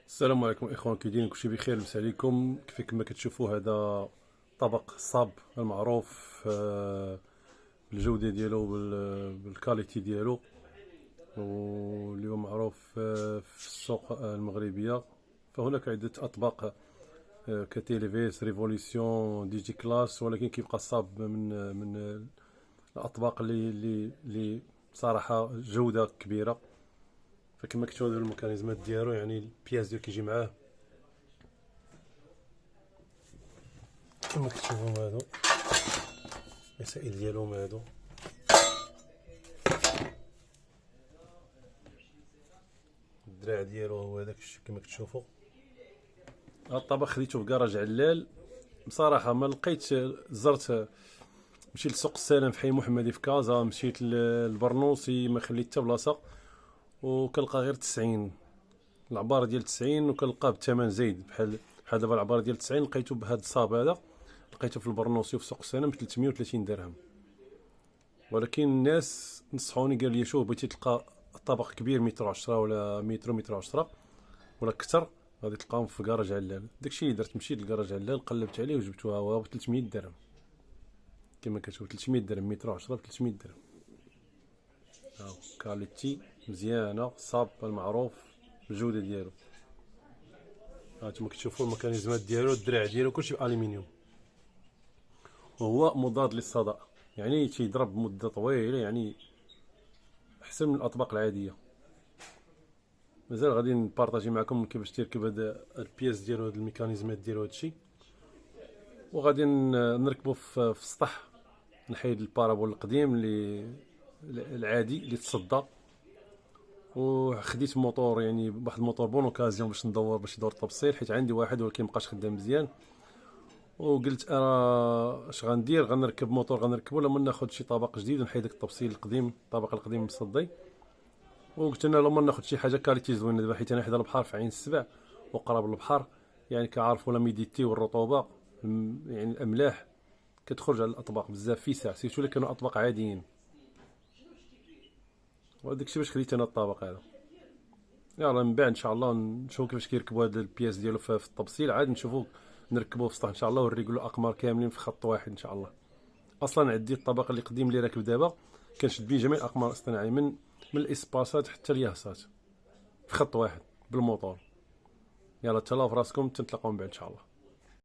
السلام عليكم اخوان، كي دايرين؟ كلشي بخير؟ لاباس عليكم؟ كما كتشوفوا هذا طبق صاب المعروف بالجوده ديالو بالكاليتي ديالو، واليوم معروف في السوق المغربيه. فهناك عده اطباق كتيليفيس، ريفوليسيون، دي جي كلاس، ولكن كيبقى الصاب من الاطباق اللي بصراحه جوده كبيره. فكما كتشوفوا الميكانيزمات ديالو، يعني البياس ديالو كيجي معاه كما كتشوفوا. هادو المسائل ديالهم، هادو الدراع ديالو هو هذاك الشيء كما كتشوفوا. هاد الطبق خديته في كراج علال. بصراحه ما لقيت، زرت، مشيت لسوق السلام في حي محمدي في كازا، مشيت للبرنوسي، ما خليت حتى بلاصه، وكنلقى غير 90 العباره ديال 90، وكنلقاه بثمن زايد. بحال دابا العباره ديال 90 لقيته بهذا الصاب هذا، لقيته في البرنوسي وفي سوق السلام ب 330 درهم. ولكن الناس نصحوني، قال لي شوف بغيتي تلقى طبق كبير متر 10 ولا متر 10 ولا كثر، غادي تلقاهم في كراج علال. داكشي اللي درت، مشيت لكراج علال، قلبت عليه وجبتوها هو ب 300 درهم. كما كتشوف 300 درهم، متر 10 ب 300 درهم. هاو كاليتي مزيانه، صاب المعروف بالجوده ديالو. هانتوما كتشوفوا الميكانيزمات ديالو، الدراع ديالو كلشي بالومنيوم، وهو مضاد للصدأ، يعني تيضرب مده طويله، يعني احسن من الاطباق العاديه. مازال غادي نبارطاجي معكم كيفاش تركب هاد البياس ديالو، هاد الميكانيزمات ديالو، هادشي. وغادي نركبو في السطح، نحيد البارابول القديم اللي العادي اللي تصدى، وخديت موطور، يعني واحد الموطور بون اوكازيون باش يدور التبصيل، حيت عندي واحد ولكن مبقاش خدام مزيان. وقلت انا اش غندير، غنركب موطور، غنركبو لما ناخذ شي طبق جديد ونحيد داك التبصيل القديم، الطبق القديم مصدي. وقلت انا لما ناخذ شي حاجه كاليتي زوينه، دابا حيت انا حدا البحر في عين السبع وقراب البحر، يعني كعارفوا لا ميديتي والرطوبه، يعني الاملاح كتخرج على الاطباق بزاف في ساعه، سيرتو الا كانوا اطباق عاديين. وهذاك الشيء باش خديت انا الطبق هذا. يلا من بعد ان شاء الله نشوفوا كيفاش كيركبوا هذا البياس ديالو في التبصيل، عاد نشوفوا نركبوه في السطح ان شاء الله، ونوريكم الاقمار كاملين في خط واحد ان شاء الله. اصلا عندي الطبق اللي قديم اللي راكب دابا، كنشد به جميع الاقمار الاصطناعيه، من الاسباسات حتى الياهصات، في خط واحد بالموطور. يلا تهلاو في راسكم، تنتلاقاو من بعد ان شاء الله.